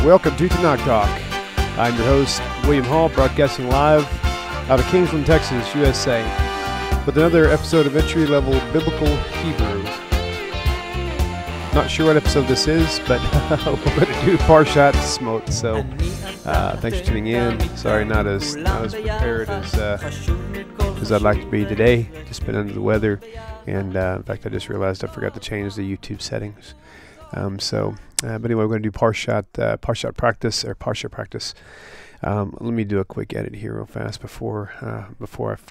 Welcome to TORAH Talk. I'm your host, William Hall, broadcasting live out of Kingsland, Texas, USA, with another episode of Entry Level Biblical Hebrew. Not sure what episode this is, but we're going to do Parsha Shmot. So thanks for tuning in. Sorry, not as prepared as I'd like to be today. Just been under the weather, and in fact, I just realized I forgot to change the YouTube settings. But anyway, we're going to do Parsha practice. Let me do a quick edit here real fast before I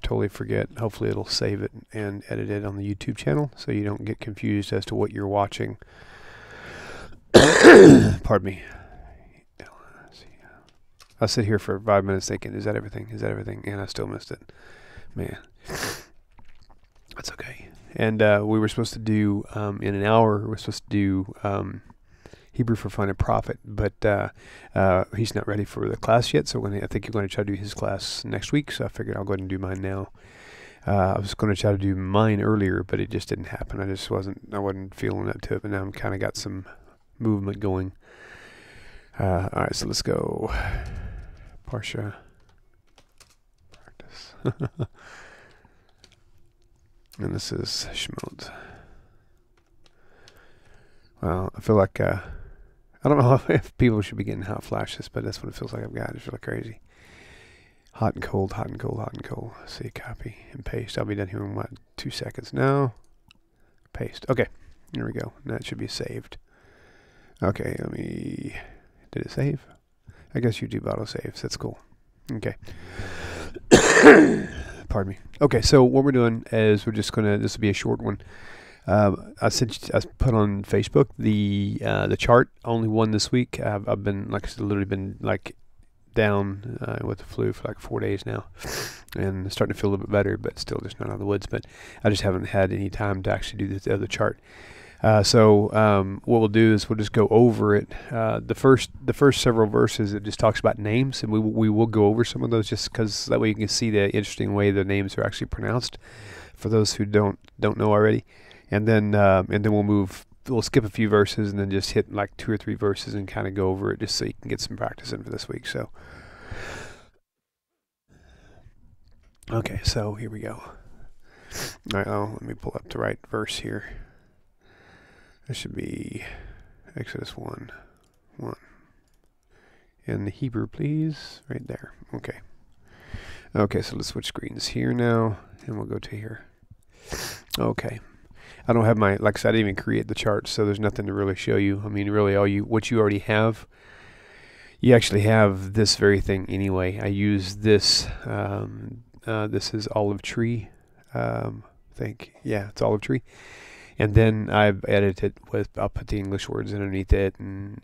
totally forget. Hopefully it'll save it and edit it on the YouTube channel so you don't get confused as to what you're watching. Pardon me. I'll sit here for 5 minutes thinking, is that everything? And I still missed it. Man, that's okay. And we were supposed to do, in an hour, we're supposed to do Hebrew for Fun and Profit, but he's not ready for the class yet, so I think you're going to try to do his class next week, so I figured I'll go ahead and do mine now. I was going to try to do mine earlier, but it just didn't happen. I wasn't feeling up to it, but now I'm kind of got some movement going. All right, so let's go. Parsha practice. And this is Shmot. Well, I feel like, I don't know if people should be getting hot flashes, but that's what it feels like I've got. It's really crazy. Hot and cold, hot and cold, hot and cold. See, copy and paste. I'll be done here in, 2 seconds now. Paste. Okay, here we go. That should be saved. Okay, did it save? I guess YouTube auto saves. That's cool. Okay. Pardon me. Okay, so what we're doing is this will be a short one. I put on Facebook the chart, only one this week. I've been, like I said, literally been down with the flu for 4 days now, and starting to feel a little bit better, but still just not out of the woods. But I just haven't had any time to actually do the other chart. So what we'll do is we'll just go over it. The first several verses, it just talks about names, and we will go over some of those just because that way you can see the interesting way the names are actually pronounced for those who don't know already. And then we'll skip a few verses and then just hit 2 or 3 verses and kind of go over it just so you can get some practice in for this week. So, okay, so here we go. All right, let me pull up the right verse here. This should be Exodus 1. In the Hebrew, please. Right there. Okay. Okay, so let's switch screens here now, and we'll go to here. Okay. I don't have like I said, I didn't even create the chart, so there's nothing to really show you. I mean, really, what you already have, you actually have this very thing anyway. I use this. This is olive tree. I think, yeah, it's olive tree. And then I've edited it I'll put the English words underneath it, and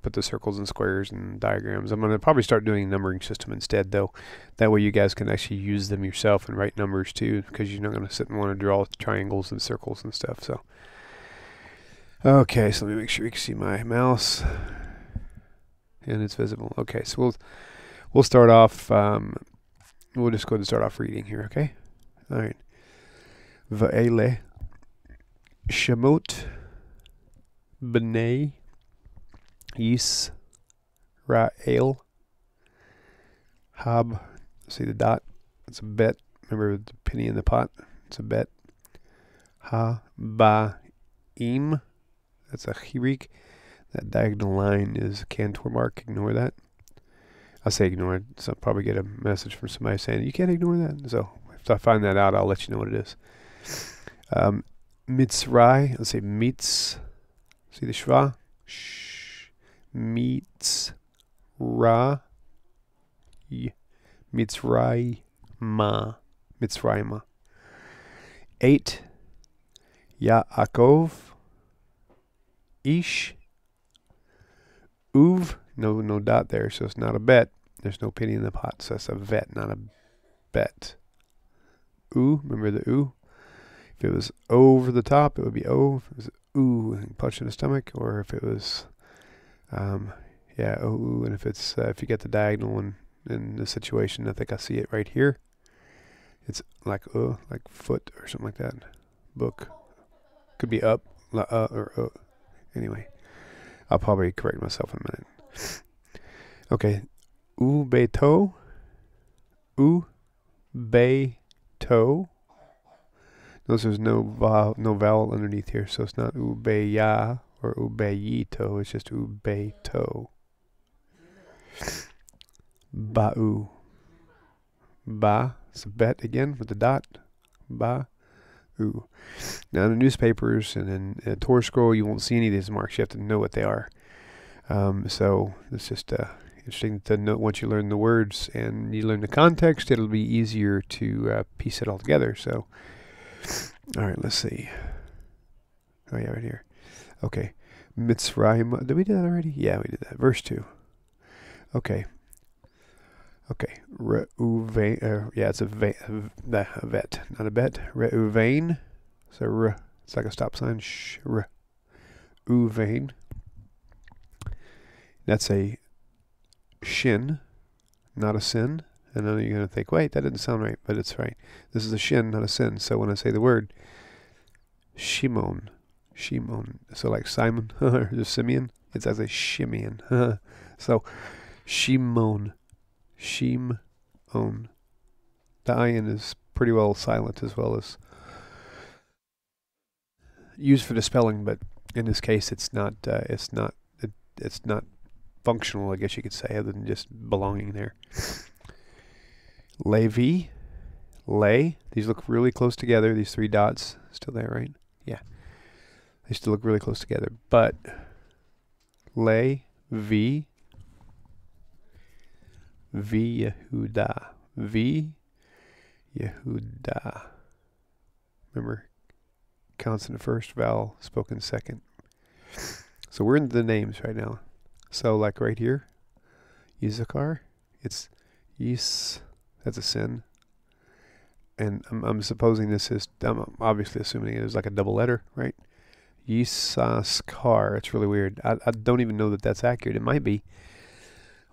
put the circles and squares and diagrams. I'm going to probably start doing a numbering system instead, though. That way you guys can actually use them yourself and write numbers too, because you're not going to sit and want to draw triangles and circles and stuff. So, okay, so let me make sure you can see my mouse, and it's visible. Okay, so we'll start off. We'll just go ahead and start off reading here. Okay, all right. Va'ele Shmot B'nai Yisrael Hab. See the dot? It's a bet. Remember the penny in the pot? It's a bet. Ha-ba-im. That's a chirik. That diagonal line is a cantor mark. Ignore that. I'll say ignore it. So I'll probably get a message from somebody saying, you can't ignore that. So if I find that out, I'll let you know what it is. Mitzray, let's say mitz. See the shva? Mitzray. Mitzrayma. 8. Yaakov. Ish. Uv. No dot there, so it's not a bet. There's no penny in the pot, so it's a vet, not a bet. U, remember the U? If it was over the top, it would be O. If it was ooh, and punch in the stomach, or if it was, ooh, and if you get the diagonal one in the situation, I think I see it right here. It's like foot or something like that. Book. Could be up, or anyway. I'll probably correct myself in a minute. Okay. Ubeto. Ubeto. Notice there's no vowel underneath here, so it's not ubeya or ubeyito. It's just ubeto. Ba'u. Ba. It's a bet again with the dot. Ba. Ooh. Now in the newspapers and in a Torah scroll, you won't see any of these marks. You have to know what they are. So it's just interesting to note once you learn the words and you learn the context, it'll be easier to piece it all together. So, all right, let's see. Oh yeah, right here. Okay, Mitzrayim. Did we do that already? Yeah, we did that. Verse 2. Okay. Okay. Reuven. Yeah, it's a vet, not a bet. Reuven. So it's like a stop sign. Reuven. That's a shin, not a sin. I know you're going to think, wait, that didn't sound right, but it's right. This is a shin, not a sin. So when I say the word Shimon, so like Simon or Simeon, it's as a Shimeon. So Shimon. The ayin is pretty well silent as well as used for the spelling, but in this case, it's not functional, I guess you could say, other than just belonging there. Levi, these look really close together. These three dots still there, right? Yeah, they still look really close together. But Levi, Yehuda, Yehuda. Remember, consonant first, vowel spoken second. So we're in the names right now. So like right here, Yisachar, it's Yis. That's a sin. And I'm supposing this is, I'm obviously assuming it is like a double letter, right? Yisaskar. It's really weird. I don't even know that that's accurate. It might be.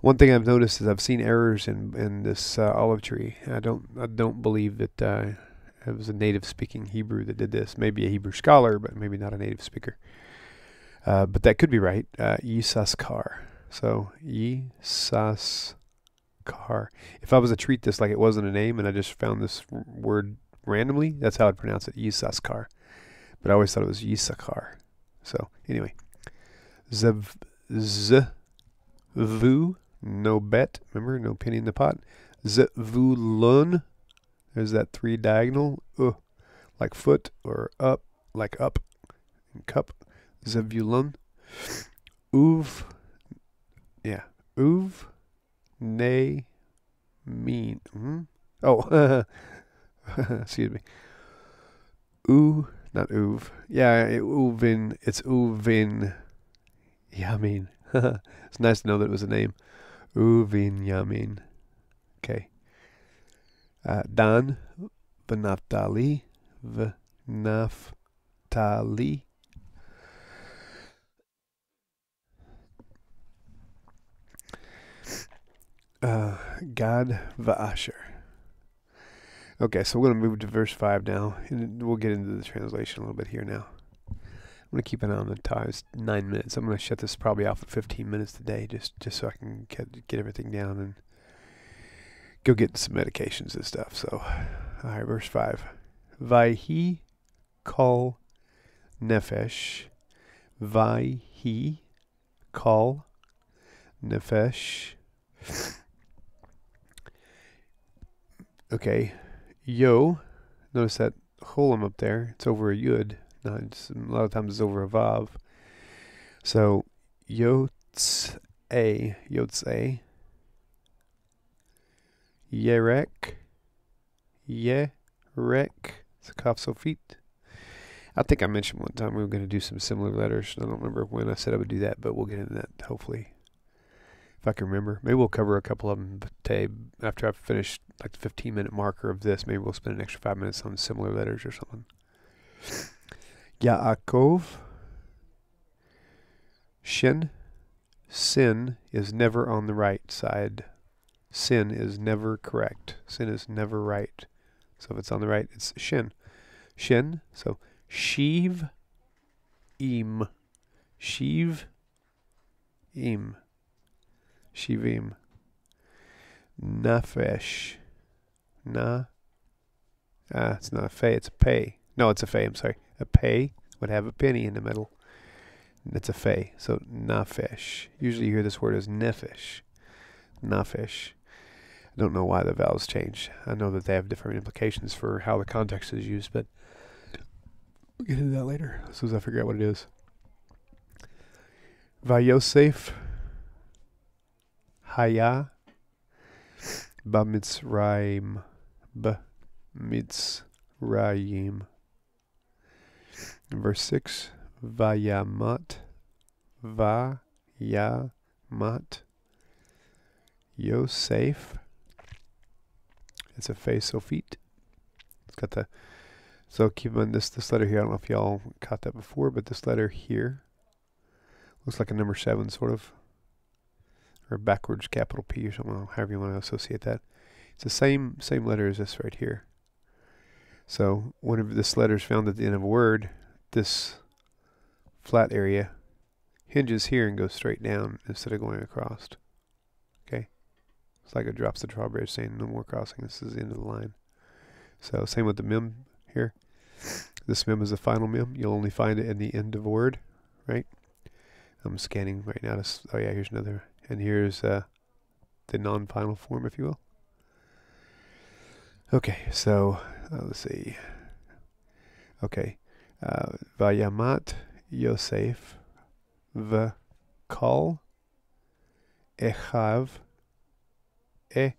One thing I've noticed is I've seen errors in this olive tree. I don't believe that it was a native speaking Hebrew that did this. Maybe a Hebrew scholar, but maybe not a native speaker. But that could be right. Yisaskar. So Yisaskar. If I was to treat this like it wasn't a name and I just found this word randomly, that's how I'd pronounce it, Yisaskar. But I always thought it was Yisachar. So anyway, Zvu, no bet. Remember, no penny in the pot. Zvulun. There's that three diagonal. Like foot, or up, like up. And cup. Zevulun. Uv. Yeah. Uv. Nay. Mean. Oh. Excuse me. Not uv. Yeah, uvin. It's uvin. Yamin. It's nice to know that it was a name. Uvin Yamin. Okay. Dan. V'naftali. V'naftali. Gad v'asher. Okay, so we're going to move to verse 5 now, and we'll get into the translation a little bit here now. I'm going to keep an eye on the time. It's 9 minutes. I'm going to shut this probably off at 15 minutes today, just so I can get everything down and go get some medications and stuff. So, all right, verse 5. Vayhi kol nefesh. Vayhi kol nefesh. Okay. Yo, notice that cholim up there. It's over a yud. No, a lot of times it's over a vav. So yotze, yerek, it's a kaf sofit. I think I mentioned one time we were going to do some similar letters. I don't remember when I said I would do that, but we'll get into that hopefully. If I can remember. Maybe we'll cover a couple of them today after I've finished like the 15-minute marker of this. Maybe we'll spend an extra 5 minutes on similar letters or something. Yaakov. Shin. Sin is never on the right side. Sin is never correct. Sin is never right. So if it's on the right, it's shin. Shin. So shiv im. Shiv im. Shivim. Nafesh. It's not a fey, it's a pay. No, it's a fey, I'm sorry. A pay would have a penny in the middle. It's a fey. So nafesh. Usually you hear this word as nefesh. Nafesh. I don't know why the vowels change. I know that they have different implications for how the context is used, but we'll get into that later as soon as I figure out what it is. Vayosef Haya Bamitzrayim Bamitzrayim. Verse 6, Vayamat Yosef. It's a Fei Sofit. It's got the, so keep in this letter here. I don't know if y'all caught that before, but this letter here looks like a number 7 sort of, or backwards capital P or something, however you want to associate that. It's the same letter as this right here. So whenever this letter is found at the end of a word, this flat area hinges here and goes straight down instead of going across. Okay? It's like it drops the drawbridge saying no more crossing. This is the end of the line. So same with the mem here. This mem is the final mem. You'll only find it in the end of a word, right? I'm scanning right now. Oh yeah, here's another. And here's the non-final form, if you will. Okay, so let's see. Okay. Vayamat Yosef V'kol Echav. It's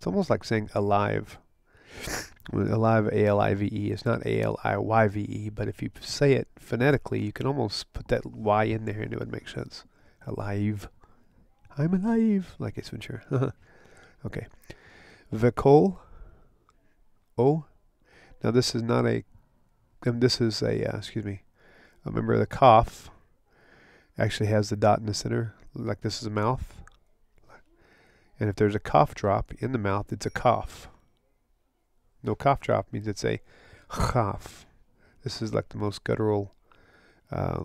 almost like saying alive. Alive, A-L-I-V-E. It's not A-L-I-Y-V-E, but if you say it phonetically, you can almost put that Y in there and it would make sense. Alive. I'm alive. Like Ace Ventura. Okay. V'kol. Oh. Now this is not a, this is a, excuse me. Remember the cough actually has the dot in the center, like this is a mouth. And if there's a cough drop in the mouth, it's a cough. No cough drop means it's a chaf. This is like the most guttural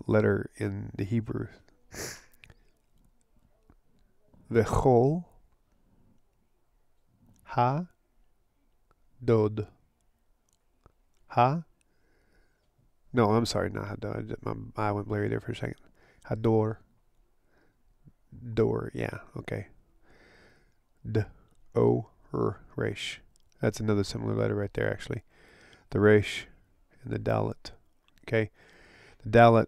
letter in the Hebrew. V'chol ha dod. Ha? No, I'm sorry, not hadod. I went blurry there for a second. Hador. Door, yeah, okay. D-O-R-Resh. That's another similar letter right there, actually. The Resh and the Dalet. Okay? The Dalet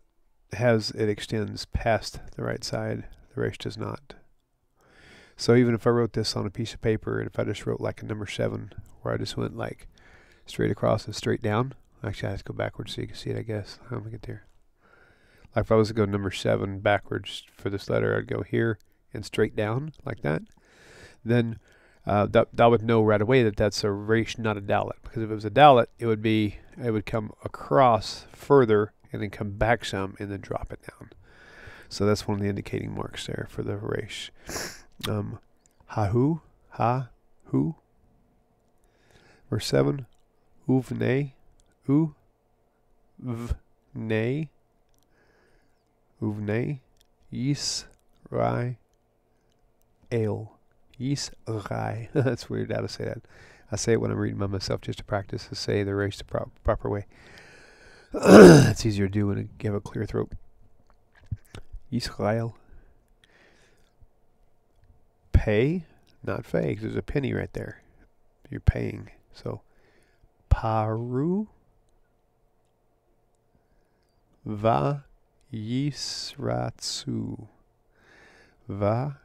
it extends past the right side. The Resh does not. So even if I wrote this on a piece of paper, and if I just wrote like a number 7, where I just went like straight across and straight down. Actually, I have to go backwards so you can see it, I guess. How am I get there? Like if I was to go number 7 backwards for this letter, I'd go here and straight down like that. Then that would know right away that that's a resh, not a dalet. Because if it was a dalet, it would come across further and then come back some and then drop it down. So that's one of the indicating marks there for the resh. Ha-hu, ha-hu. Verse 7. Uvnei, uvnei, uvnei, Yisrael. Yisrael. That's weird how to say that. I say it when I'm reading by myself just to practice to say the resh the proper way. It's easier to do when you have a clear throat. Yisrael. Pay, not pay, because there's a penny right there. You're paying. So, Paru Va Yisratsu. Va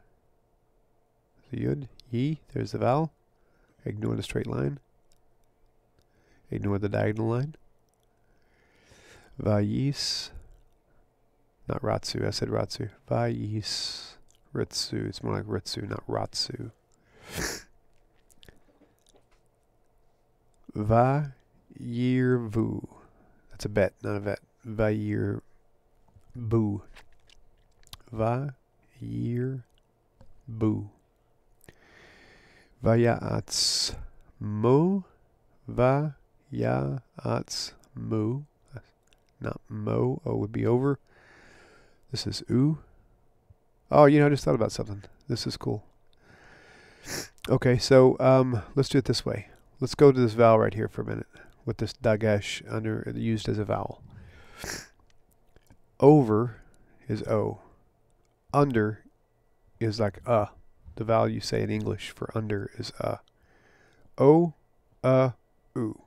the yud, yi, there's the vowel. Ignore the straight line. Ignore the diagonal line. Vayis, not ratsu, I said ratsu. Vayis ritsu, it's more like ritsu, not ratsu. Vayirvu, that's a bet, not a vet. Vayirbu. Vayirbu. Vaya'atzmu. Vaya'atzmu. Not mo. O would be over. This is u. Oh, I just thought about something. This is cool. Okay, so let's do it this way. Let's go to this vowel right here for a minute with this dagesh under used as a vowel. Over is O. Under is like The vowel you say in English for under is O, oo.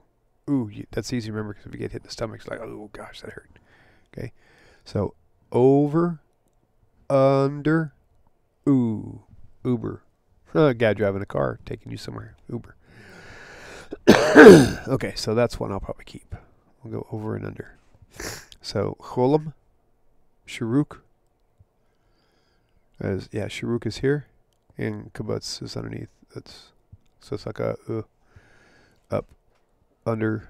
Ooh, that's easy to remember because if you get hit in the stomach, it's like, oh gosh, that hurt. Okay, so over, under, ooh, Uber. A guy driving a car taking you somewhere. Uber. Okay, so that's one I'll probably keep. We'll go over and under. So cholam, shuruk. Shuruk is here, and kibbutz is underneath. So it's like a up, under.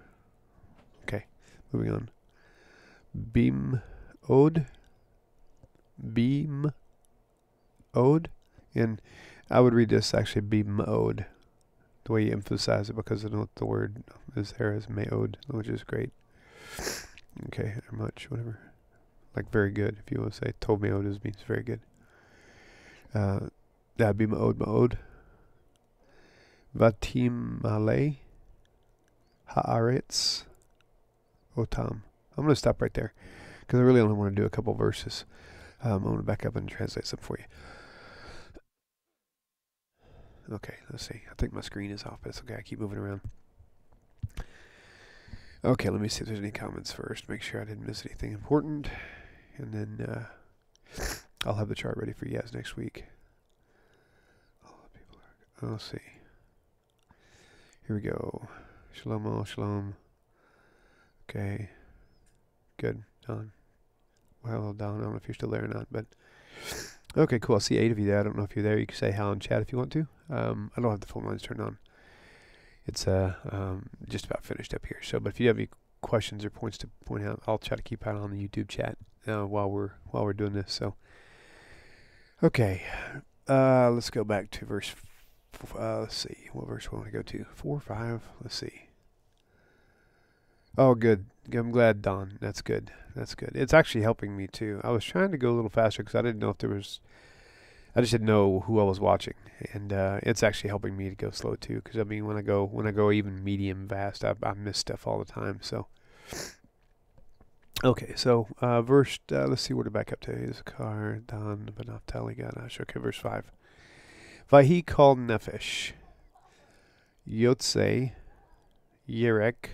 Okay, moving on. Beam od, and I would read this actually beam od, the way you emphasize it, because I know what the word is there is meod, which is great. Okay, or much, whatever. Like very good, if you want to say tov meod means very good. That'd be ma'od. Vatim malei haaretz otam. I'm going to stop right there because I really only want to do a couple verses. I'm going to back up and translate some for you. Okay, let's see. I think my screen is off, but it's okay. I keep moving around. Okay, let me see if there's any comments first. Make sure I didn't miss anything important. And then I'll have the chart ready for you guys next week. Let's see. Here we go. Shalom, shalom. Okay. Good. Don. Well, hello, Don. I don't know if you're still there or not, but okay, cool. I see 8 of you there. I don't know if you're there. You can say hi in chat if you want to. I don't have the phone lines turned on. It's just about finished up here. So, but if you have any questions or points to point out, I'll try to keep out on the YouTube chat while we're doing this. So, okay, let's go back to verse. Let's see, what verse we want to go to? 4, 5. Let's see. Oh, good. I'm glad, Don. That's good. That's good. It's actually helping me too. I was trying to go a little faster because I didn't know if there was. I just didn't know who I was watching, and it's actually helping me to go slow too. Because I mean, when I go even medium fast, I miss stuff all the time. So, okay. So verse. Let's see where to back up to. Issachar, Dan, Naphtali, Gad, Asher. Okay, verse 5. Vahi called Nefesh, Yotzei, Yerek.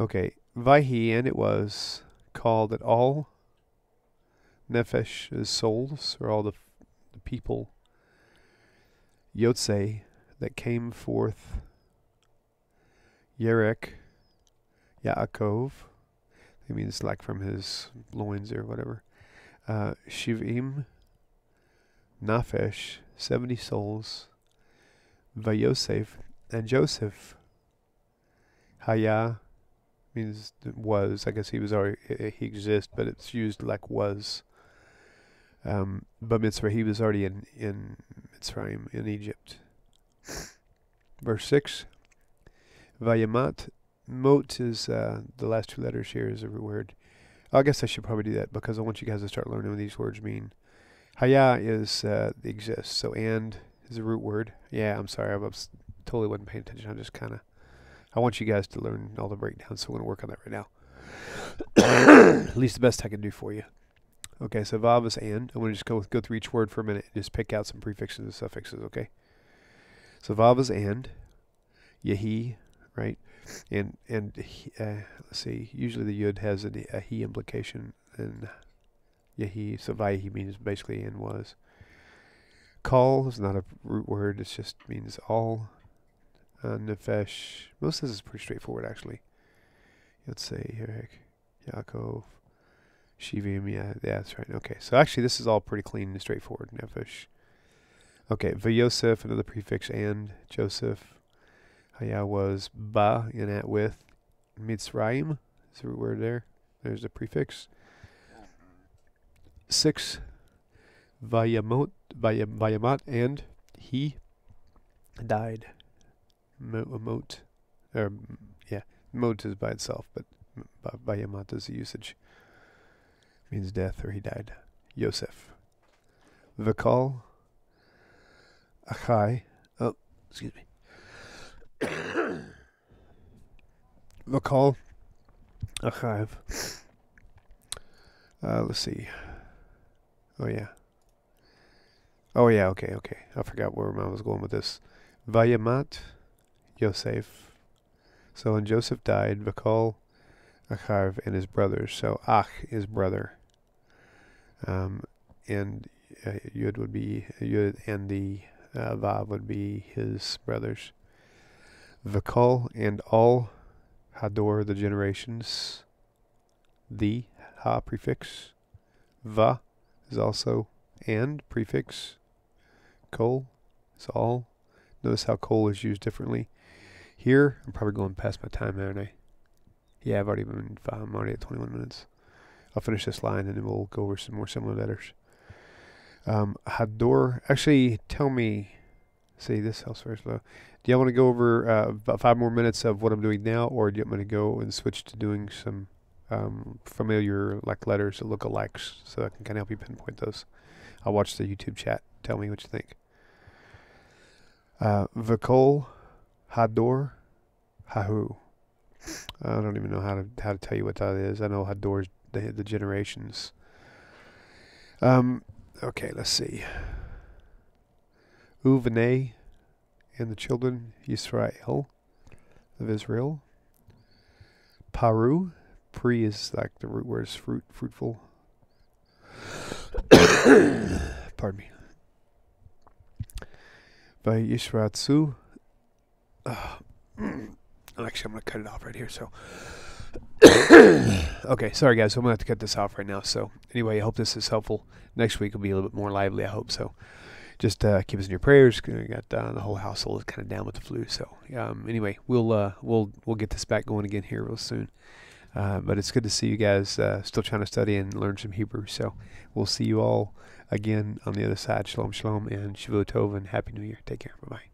Okay, Vahi, and it was called that all Nefesh is souls, or all the people, Yotzei, that came forth, Yerek, Yaakov, it means like from his loins or whatever, Shivim, Nafesh, 70 souls, Vayosef, and Joseph, Haya, means was. I guess he was already, he exists, but it's used like was. But Mitzvah, he was already in Mitzrayim, in Egypt. Verse 6, Vayamat, Mot is the last 2 letters here is a root word. I guess I should probably do that because I want you guys to start learning what these words mean. Haya is exists, so and is a root word. Yeah, I'm sorry, I totally wasn't paying attention. I want you guys to learn all the breakdowns, so we're going to work on that right now. At least the best I can do for you. Okay, so Vav is and. I'm going to just go through each word for a minute and just pick out some prefixes and suffixes, okay? So Vav is and. Yehi, right? And let's see, usually the Yud has a he implication, and Yehi, so Vayehi means basically and was. Kol is not a root word, it just means all. Nefesh, most of this is pretty straightforward actually. Let's say here, Yaakov, Shivim, yeah, that's right. Okay, so actually this is all pretty clean and straightforward. Nefesh. Okay, Vayosef, another prefix, and Joseph. Haya was ba, in at with. Mitzrayim is the root word there. There's a prefix. 6, Vayamat, and he died. Mot, or yeah, Mot is by itself, but Vayamat is the usage. Means death, or he died. Yosef. V'kol Achai. Oh, excuse me. V'kol Achav. Let's see. Oh yeah. Okay. I forgot where I was going with this. Vayamat Yosef. So when Joseph died, V'kol Achav and his brothers. So Ach is brother. And Yud would be Yud, and the Vav would be his brothers. V'kol and all Hador, the generations. The Ha prefix. Va is also and prefix. Kol is all. Notice how kol is used differently. Here, I'm probably going past my time, aren't I? Yeah, I'm already at 21 minutes. I'll finish this line and then we'll go over some more similar letters. Hador, actually, tell me, see, this helps very slow. Do you want to go over about 5 more minutes of what I'm doing now, or do you want me to go and switch to doing some familiar like letters that look alikes so I can kind of help you pinpoint those? I'll watch the YouTube chat. Tell me what you think. V'kol Hador Hahu. I don't even know how to tell you what that is. I know Hador's the generations. Okay, let's see. Uvenei and the children Yisrael of Israel. Paru. Pri is like the root word is fruitful. Pardon me. Vayishratzu. Actually, I'm going to cut it off right here. So, okay, sorry guys. I'm going to have to cut this off right now. So, anyway, I hope this is helpful. Next week will be a little bit more lively. I hope so. Just keep us in your prayers. We got the whole household kind of down with the flu. So, anyway, we'll get this back going again here real soon. But it's good to see you guys still trying to study and learn some Hebrew. So, we'll see you all again on the other side. Shalom, shalom, and Shavua Tov, and Happy New Year. Take care. Bye-bye.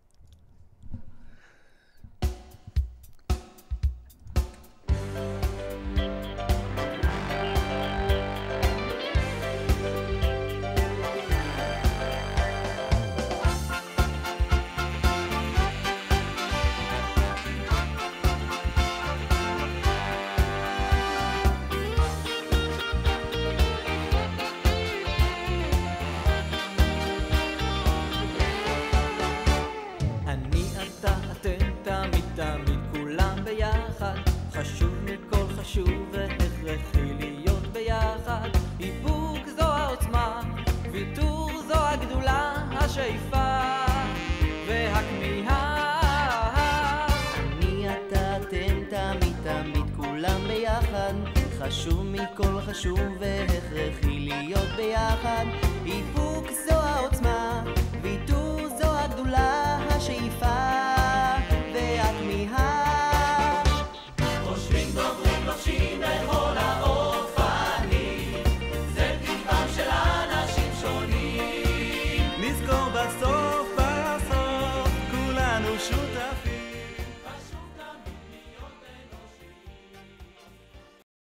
חשוב מכל חשוב והכרחי